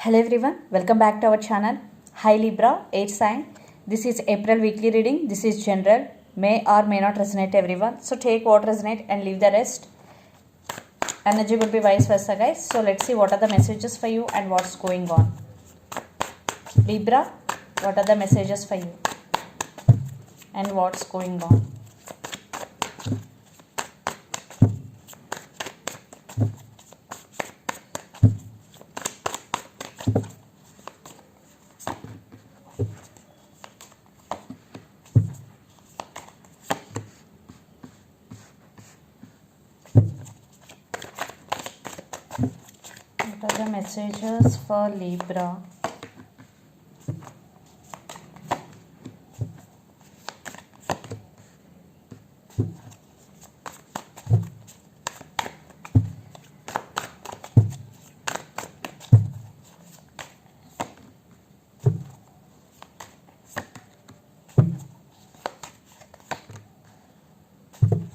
Hello everyone, welcome back to our channel. Hi Libra, 8 sign. This is April weekly reading. This is general. May or may not resonate everyone. So take what resonate and leave the rest. Energy will be vice versa, guys. So let's see what are the messages for you and what's going on. Libra, what are the messages for you and what's going on? What are the messages for Libra?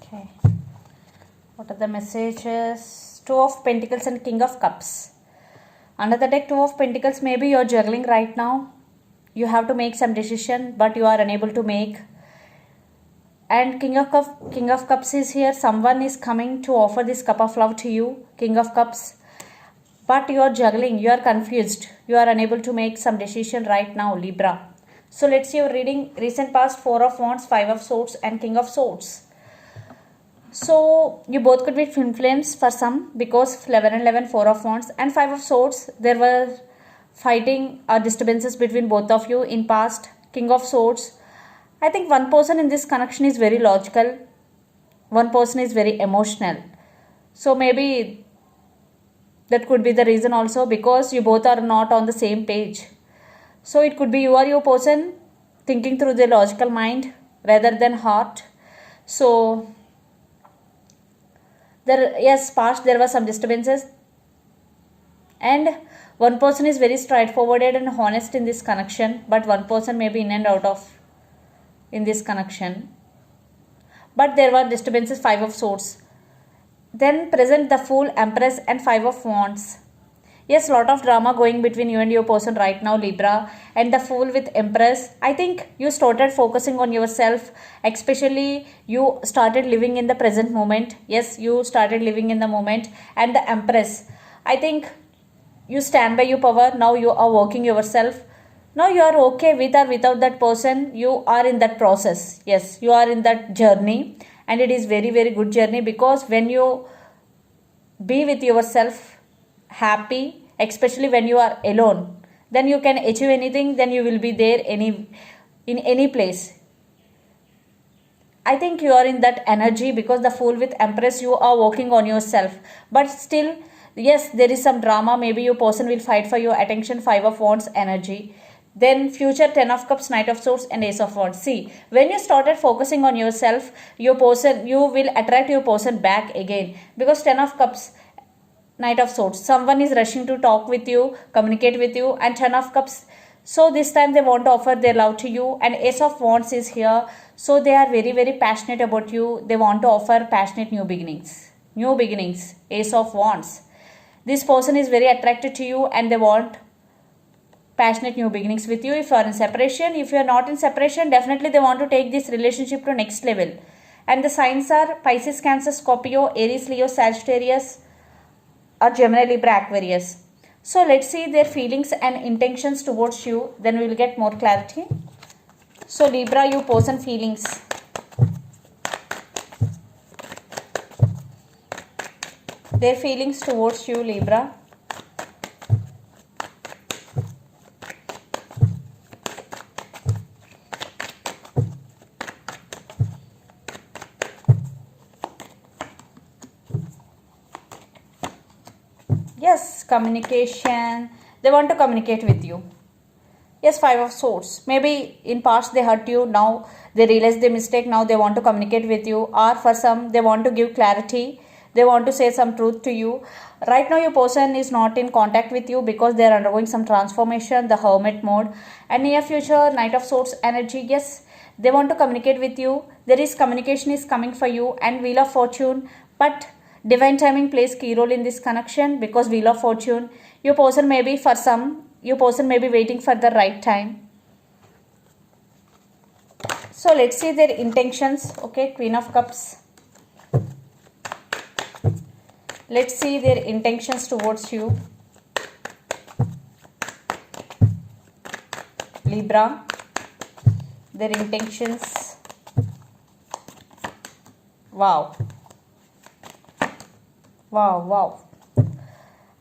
Okay. What are the messages? Two of Pentacles and King of Cups. Under the deck, Two of Pentacles, maybe you're juggling right now. You have to make some decision, but you are unable to make. And King of Cups is here. Someone is coming to offer this cup of love to you, King of Cups. But you are juggling, you are confused. You are unable to make some decision right now, Libra. So let's see your reading. Recent past, Four of Wands, Five of Swords and King of Swords. So you both could be twin flames for some, because 11 and 11, Four of Wands and Five of Swords, there were fighting or disturbances between both of you in past. King of Swords, I think one person in this connection is very logical, one person is very emotional. So maybe that could be the reason also, because you both are not on the same page. So it could be you or your person thinking through the logical mind rather than heart. So past there were some disturbances, and one person is very straightforward and honest in this connection, but one person may be in and out of in this connection. But there were disturbances, Five of Swords. Then present the Fool, Empress and Five of Wands. Yes, lot of drama going between you and your person right now, Libra. And the Fool with Empress, I think you started focusing on yourself, especially you started living in the present moment. Yes, you started living in the moment. And the Empress, I think you stand by your power. Now you are working yourself. Now you are okay with or without that person. You are in that process. Yes, you are in that journey. And it is very, very good journey, because when you be with yourself happy, especially when you are alone, then you can achieve anything, then you will be there in any place. I think you are in that energy, because the Fool with Empress, you are working on yourself. But still, yes, there is some drama. Maybe your person will fight for your attention, Five of Wands energy. Then future, Ten of Cups, Knight of Swords and Ace of Wands. See, when you started focusing on yourself, your person, you will attract your person back again, because Ten of Cups, Knight of Swords, someone is rushing to talk with you, communicate with you, and Ten of Cups, so this time they want to offer their love to you. And Ace of Wands is here, so they are very, very passionate about you. They want to offer passionate new beginnings. Ace of Wands, this person is very attracted to you and they want passionate new beginnings with you. If you are in separation, if you are not in separation, definitely they want to take this relationship to next level. And the signs are Pisces, Cancer, Scorpio, Aries, Leo, Sagittarius or Gemini, Libra, Aquarius. So let's see their feelings and intentions towards you, then we will get more clarity. So Libra, you person feelings. Their feelings towards you, Libra. Yes, communication. They want to communicate with you. Yes, Five of Swords. Maybe in past they hurt you. Now they realize their mistake. Now they want to communicate with you. Or for some, they want to give clarity. They want to say some truth to you. Right now your person is not in contact with you, because they are undergoing some transformation, the Hermit mode. And near future, Knight of Swords energy. Yes, they want to communicate with you. There is communication is coming for you. And Wheel of Fortune. But Divine timing plays key role in this connection because Wheel of Fortune, your person may be, for some, your person may be waiting for the right time. So let's see their intentions. Okay, Queen of Cups. Let's see their intentions towards you. Libra, their intentions. Wow.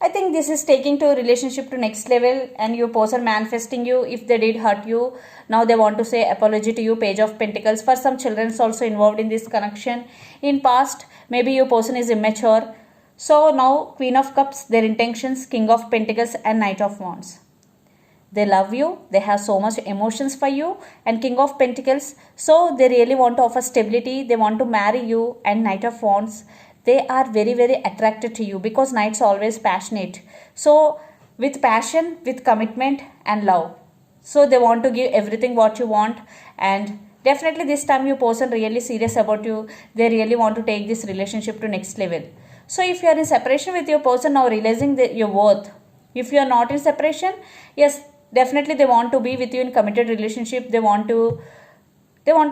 I think this is taking to relationship to next level, and your person manifesting you. If they did hurt you, now they want to say apology to you. Page of Pentacles. For some, children is also involved in this connection. In past, maybe your person is immature. So now Queen of Cups, their intentions, King of Pentacles and Knight of Wands. They love you, they have so much emotions for you, and King of Pentacles, so they really want to offer stability, they want to marry you, and Knight of Wands, they are very attracted to you because Knight's always passionate. So with passion, with commitment and love. So they want to give everything what you want, and definitely this time your person really serious about you. They really want to take this relationship to next level. So if you are in separation with your person, now realizing your worth. If you are not in separation, yes, definitely they want to be with you in committed relationship. They want to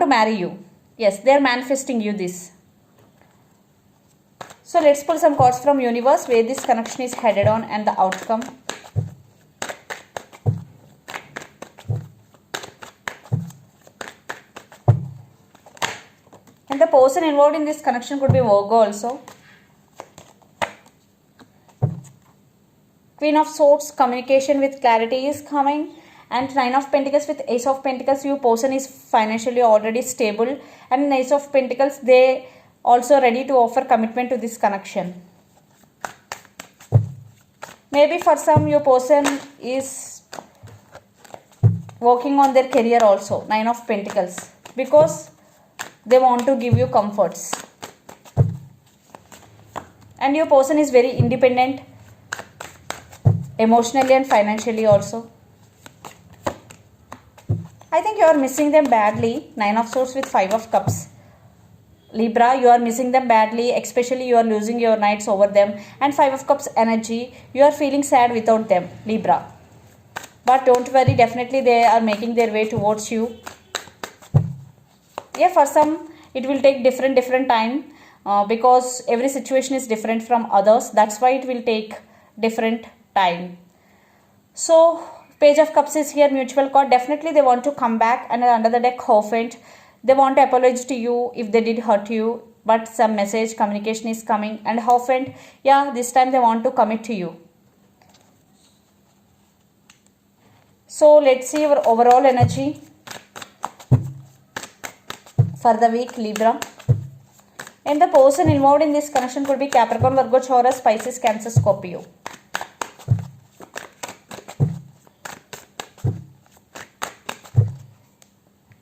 marry you. Yes, they are manifesting you this. So let's pull some cards from universe where this connection is headed on and the outcome. And the person involved in this connection could be Virgo also. Queen of Swords, communication with clarity is coming. And Nine of Pentacles with Ace of Pentacles, your person is financially already stable. And Ace of Pentacles, they also ready to offer commitment to this connection. Maybe for some, your person is working on their career also. Nine of Pentacles. Because they want to give you comforts. And your person is very independent. Emotionally and financially also. I think you are missing them badly. Nine of Swords with Five of Cups. Libra, you are missing them badly. Especially you are losing your nights over them. And Five of Cups energy, you are feeling sad without them. Libra. But don't worry, definitely they are making their way towards you. Yeah, for some it will take different time. Because every situation is different from others. That's why it will take different time. So Page of Cups is here, mutual card. Definitely they want to come back. And under the deck, Hierophant, they want to apologize to you if they did hurt you, but some message communication is coming. And Hierophant, yeah, this time they want to commit to you. So let's see your overall energy for the week, Libra. And the person involved in this connection could be Capricorn, Virgo, Taurus, Pisces, Cancer, Scorpio.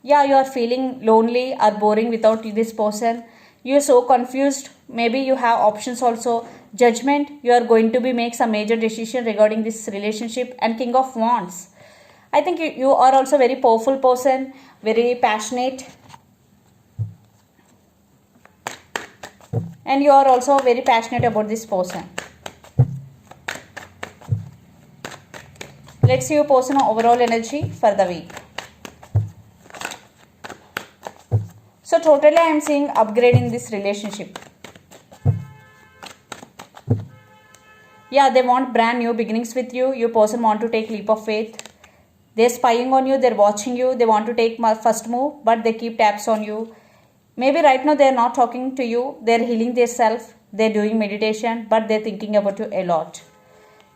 Yeah, you are feeling lonely or boring without this person. You are so confused. Maybe you have options also. Judgment, you are going to be make some major decision regarding this relationship. And King of Wands. I think you are also very powerful person, very passionate. And you are also very passionate about this person. Let's see your person's overall energy for the week. So totally I am seeing upgrade in this relationship. Yeah, they want brand new beginnings with you. Your person want to take leap of faith. They're spying on you. They're watching you. They want to take my first move, but they keep tabs on you. Maybe right now they're not talking to you. They're healing themselves. They're doing meditation, but they're thinking about you a lot.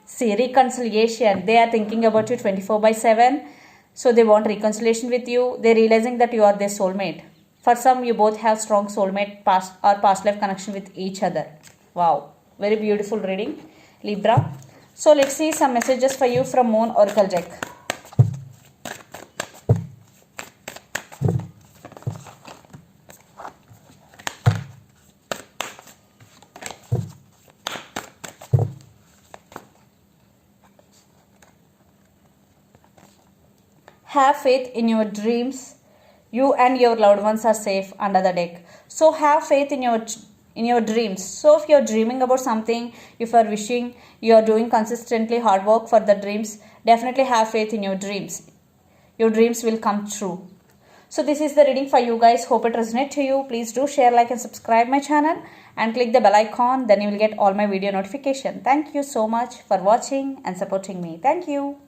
See, reconciliation. They are thinking about you 24/7. So they want reconciliation with you. They're realizing that you are their soulmate. For some, you both have strong soulmate past life connection with each other. Wow. Very beautiful reading, Libra. So let's see some messages for you from Moon Oracle deck. Have faith in your dreams. You and your loved ones are safe under the deck. So have faith in in your dreams. So if you're dreaming about something, if you're wishing, you're doing consistently hard work for the dreams, definitely have faith in your dreams. Your dreams will come true. So this is the reading for you guys. Hope it resonates to you. Please do share, like and subscribe my channel and click the bell icon. Then you will get all my video notification. Thank you so much for watching and supporting me. Thank you.